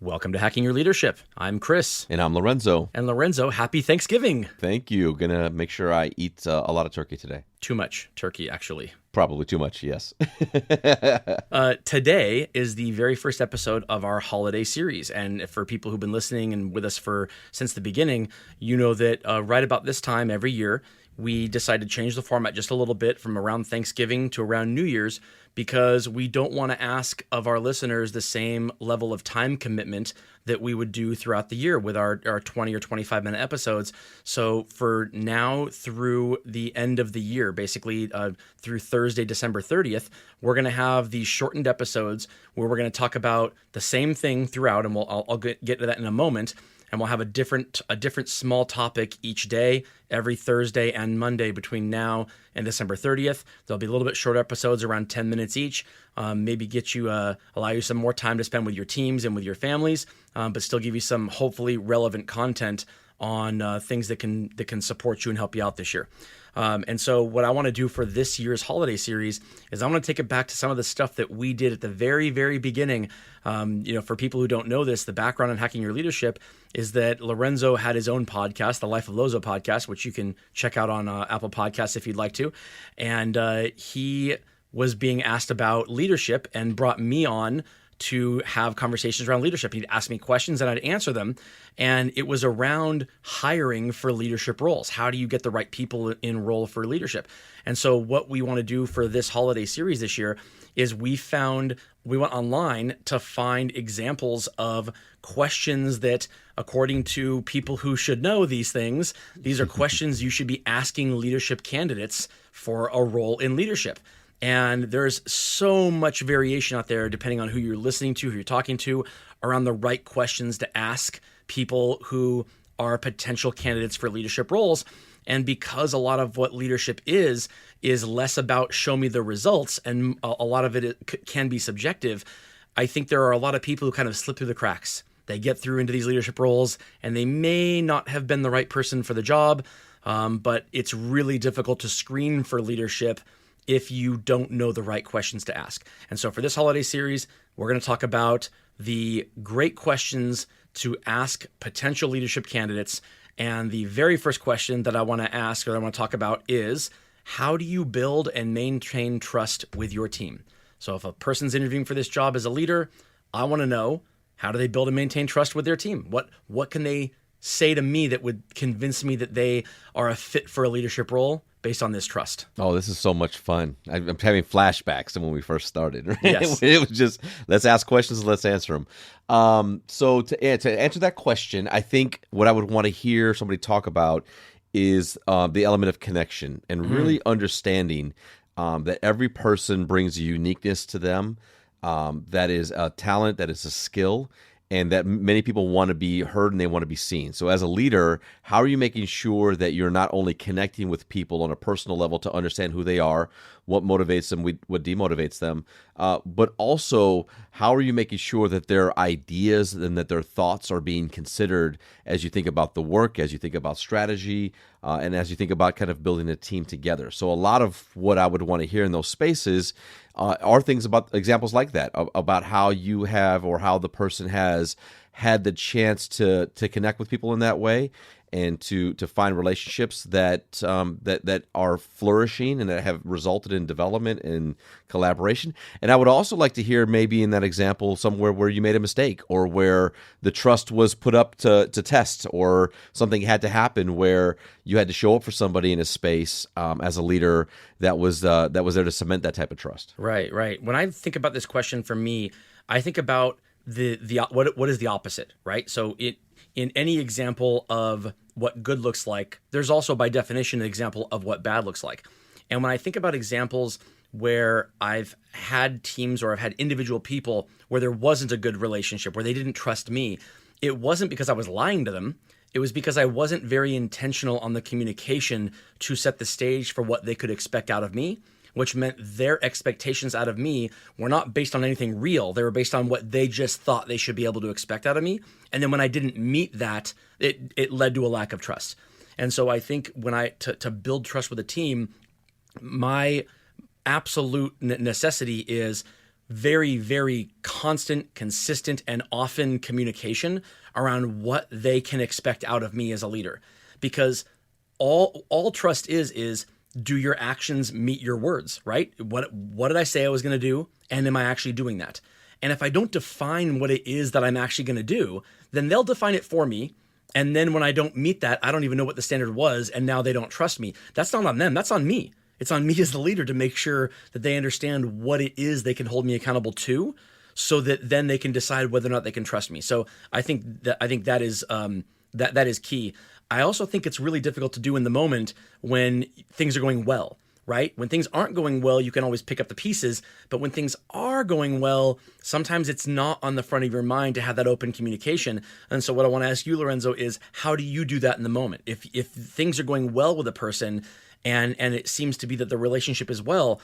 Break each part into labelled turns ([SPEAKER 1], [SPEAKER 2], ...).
[SPEAKER 1] Welcome to Hacking Your Leadership. I'm Chris.
[SPEAKER 2] And I'm Lorenzo.
[SPEAKER 1] And Lorenzo, happy Thanksgiving.
[SPEAKER 2] Thank you. Gonna make sure I eat a lot of turkey today.
[SPEAKER 1] Too much turkey, actually.
[SPEAKER 2] Probably too much, yes.
[SPEAKER 1] Today is the very first episode of our holiday series. And for people who've been listening and with us since the beginning, you know that right about this time every year, we decided to change the format just a little bit from around Thanksgiving to around New Year's because we don't want to ask of our listeners the same level of time commitment that we would do throughout the year with our 20 or 25-minute episodes. So for now through the end of the year, basically through Thursday, December 30th, we're going to have these shortened episodes where we're going to talk about the same thing throughout, and I'll get to that in a moment. And we'll have a different small topic each day, every Thursday and Monday between now and December 30th. There'll be a little bit shorter episodes, around 10 minutes each. Maybe allow you some more time to spend with your teams and with your families, but still give you some hopefully relevant content on things that can support you and help you out this year. And so what I want to do for this year's holiday series is I want to take it back to some of the stuff that we did at the very, very beginning. For people who don't know this, the background on Hacking Your Leadership is that Lorenzo had his own podcast, the Life of Lozo podcast, which you can check out on Apple Podcasts if you'd like to. And he was being asked about leadership and brought me on to have conversations around leadership. He'd ask me questions and I'd answer them. And it was around hiring for leadership roles. How do you get the right people in role for leadership? And so what we want to do for this holiday series this year is we went online to find examples of questions that, according to people who should know these things, these are questions you should be asking leadership candidates for a role in leadership. And there's so much variation out there, depending on who you're listening to, who you're talking to, around the right questions to ask people who are potential candidates for leadership roles. And because a lot of what leadership is less about show me the results, and a lot of it can be subjective, I think there are a lot of people who kind of slip through the cracks. They get through into these leadership roles, and they may not have been the right person for the job, but it's really difficult to screen for leadership if you don't know the right questions to ask. And so for this holiday series, we're going to talk about the great questions to ask potential leadership candidates. And the very first question that I want to ask, or I want to talk about, is how do you build and maintain trust with your team? So if a person's interviewing for this job as a leader, I want to know, how do they build and maintain trust with their team? What can they say to me that would convince me that they are a fit for a leadership role based on this trust?
[SPEAKER 2] Oh, this is so much fun. I'm having flashbacks to when we first started. Right?
[SPEAKER 1] Yes.
[SPEAKER 2] It was just, let's ask questions, let's answer them. So to answer that question, I think what I would want to hear somebody talk about is the element of connection and really understanding that every person brings a uniqueness to them, that is a talent, that is a skill, and that many people want to be heard and they want to be seen. So as a leader, how are you making sure that you're not only connecting with people on a personal level to understand who they are, what motivates them, what demotivates them, but also how are you making sure that their ideas and that their thoughts are being considered as you think about the work, as you think about strategy, and as you think about kind of building a team together. So a lot of what I would want to hear in those spaces are things about examples like that, about how you have or how the person has had the chance to connect with people in that way and to find relationships that are flourishing and that have resulted in development and collaboration. And I would also like to hear maybe in that example somewhere where you made a mistake or where the trust was put up to test or something had to happen where you had to show up for somebody in a space as a leader that was there to cement that type of trust.
[SPEAKER 1] Right. When I think about this question, for me, I think about what is the opposite, right? So in any example of what good looks like, there's also by definition an example of what bad looks like. And when I think about examples where I've had teams or I've had individual people where there wasn't a good relationship, where they didn't trust me, it wasn't because I was lying to them. It was because I wasn't very intentional on the communication to set the stage for what they could expect out of me, which meant their expectations out of me were not based on anything real. They were based on what they just thought they should be able to expect out of me. And then when I didn't meet that, it led to a lack of trust. And so I think when to build trust with a team, my absolute necessity is, very, very constant, consistent, and often communication around what they can expect out of me as a leader. Because all trust is do your actions meet your words, right? What did I say I was going to do, and am I actually doing that? And if I don't define what it is that I'm actually going to do, then they'll define it for me. And then when I don't meet that, I don't even know what the standard was, and now they don't trust me. That's not on them. That's on me. It's on me as the leader to make sure that they understand what it is they can hold me accountable to, so that then they can decide whether or not they can trust me. So I think that is that is key. I also think it's really difficult to do in the moment when things are going well, right? When things aren't going well, you can always pick up the pieces. But when things are going well, sometimes it's not on the front of your mind to have that open communication. And so what I want to ask you, Lorenzo, is how do you do that in the moment? If things are going well with a person and it seems to be that the relationship is well,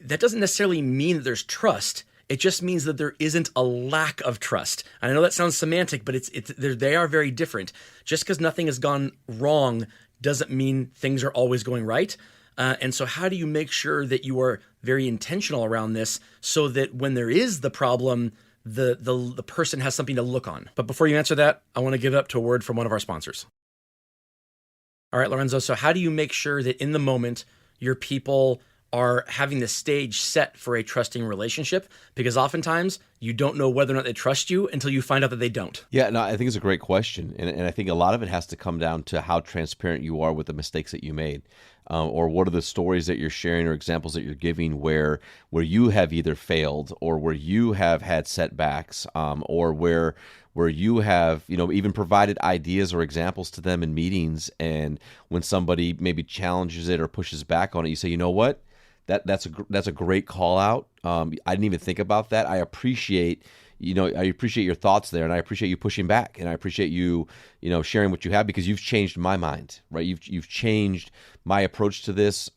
[SPEAKER 1] that doesn't necessarily mean that there's trust. It just means that there isn't a lack of trust. And I know that sounds semantic, but they are very different. Just because nothing has gone wrong doesn't mean things are always going right. And so how do you make sure that you are very intentional around this so that when there is the problem, the person has something to look on? But before you answer that, I want to give it up to a word from one of our sponsors. All right, Lorenzo, so how do you make sure that in the moment your people are having the stage set for a trusting relationship? Because oftentimes you don't know whether or not they trust you until you find out that they don't.
[SPEAKER 2] Yeah, no, I think it's a great question. And I think a lot of it has to come down to how transparent you are with the mistakes that you made. Or what are the stories that you're sharing or examples that you're giving where you have either failed or where you have had setbacks, or where you have, even provided ideas or examples to them in meetings, and when somebody maybe challenges it or pushes back on it, you say, you know what? That's a great call out. I didn't even think about that. I appreciate your thoughts there, and I appreciate you pushing back, and I appreciate you, sharing what you have, because you've changed my mind, right? You've changed my approach to this.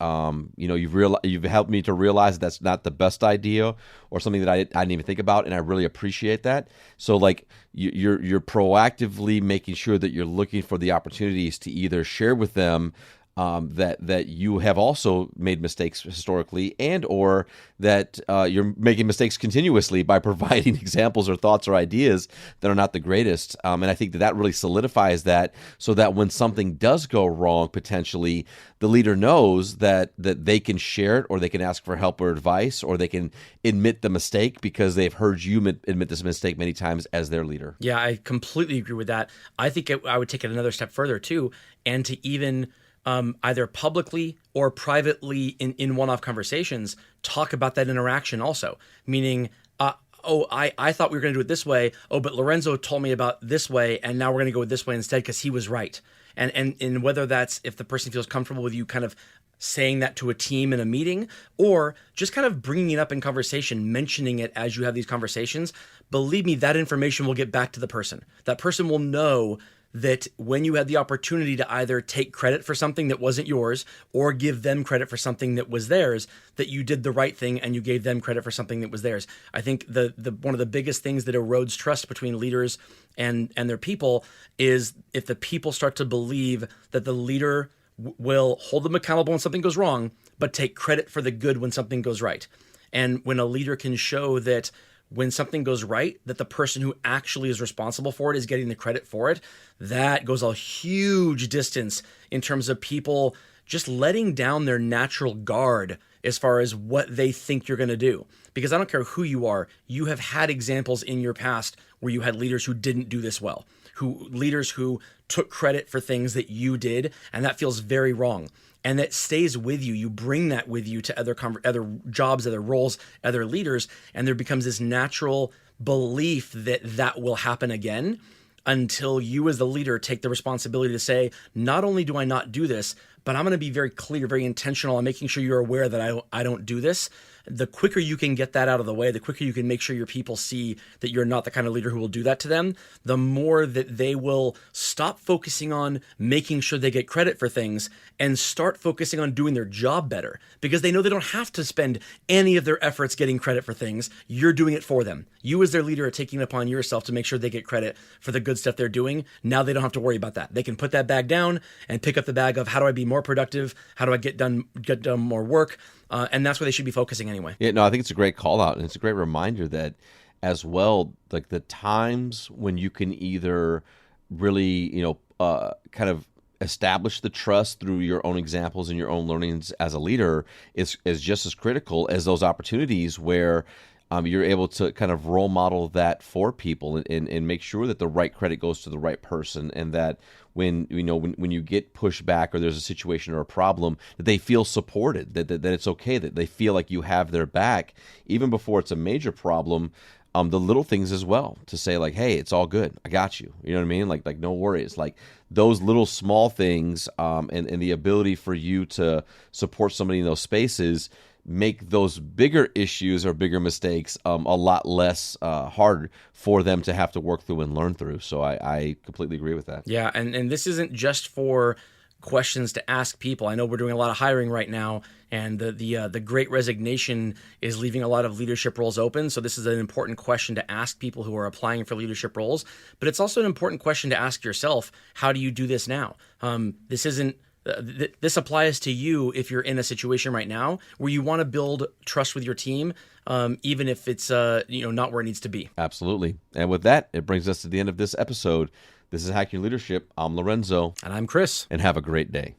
[SPEAKER 2] You've helped me to realize that's not the best idea or something that I didn't even think about, and I really appreciate that. So like you're proactively making sure that you're looking for the opportunities to either share with them that you have also made mistakes historically, and or that you're making mistakes continuously by providing examples or thoughts or ideas that are not the greatest. And I think that really solidifies that, so that when something does go wrong, potentially, the leader knows that they can share it, or they can ask for help or advice, or they can admit the mistake because they've heard you admit this mistake many times as their leader.
[SPEAKER 1] Yeah, I completely agree with that. I think I would take it another step further too, and to even either publicly or privately in one-off conversations, talk about that interaction also. Meaning, I thought we were going to do it this way. Oh, but Lorenzo told me about this way, and now we're going to go this way instead because he was right. And whether that's if the person feels comfortable with you kind of saying that to a team in a meeting, or just kind of bringing it up in conversation, mentioning it as you have these conversations, believe me, that information will get back to the person. That person will know that when you had the opportunity to either take credit for something that wasn't yours or give them credit for something that was theirs, that you did the right thing and you gave them credit for something that was theirs. I think the one of the biggest things that erodes trust between leaders and their people is if the people start to believe that the leader will hold them accountable when something goes wrong, but take credit for the good when something goes right. And when a leader can show that when something goes right, that the person who actually is responsible for it is getting the credit for it, that goes a huge distance in terms of people just letting down their natural guard as far as what they think you're going to do. Because I don't care who you are, you have had examples in your past where you had leaders who didn't do this well, leaders who took credit for things that you did, and that feels very wrong. And that stays with you. You bring that with you to other jobs, other roles, other leaders, and there becomes this natural belief that that will happen again until you as the leader take the responsibility to say, not only do I not do this, but I'm going to be very clear, very intentional on making sure you're aware that I don't do this. The quicker you can get that out of the way, the quicker you can make sure your people see that you're not the kind of leader who will do that to them, the more that they will stop focusing on making sure they get credit for things and start focusing on doing their job better, because they know they don't have to spend any of their efforts getting credit for things. You're doing it for them. You as their leader are taking it upon yourself to make sure they get credit for the good stuff they're doing. Now they don't have to worry about that. They can put that bag down and pick up the bag of how do I be more productive? How do I get done more work? And that's what they should be focusing anyway. anyway.
[SPEAKER 2] Yeah, no, I think it's a great call out, and it's a great reminder that as well, like the times when you can either really, kind of establish the trust through your own examples and your own learnings as a leader is just as critical as those opportunities where you're able to kind of role model that for people and make sure that the right credit goes to the right person, and that when you get pushback or there's a situation or a problem, that they feel supported, that it's okay, that they feel like you have their back even before it's a major problem. The little things as well, to say like, hey, it's all good, I got you. You know what I mean? Like no worries. Like those little small things, and the ability for you to support somebody in those spaces make those bigger issues or bigger mistakes a lot less hard for them to have to work through and learn through. So I completely agree with that.
[SPEAKER 1] Yeah, and this isn't just for questions to ask people. I know we're doing a lot of hiring right now, and the Great Resignation is leaving a lot of leadership roles open. So this is an important question to ask people who are applying for leadership roles. But it's also an important question to ask yourself: how do you do this now? This isn't. This applies to you if you're in a situation right now where you want to build trust with your team, even if it's not where it needs to be.
[SPEAKER 2] Absolutely. And with that, it brings us to the end of this episode. This is Hack Your Leadership. I'm Lorenzo.
[SPEAKER 1] And I'm Chris.
[SPEAKER 2] And have a great day.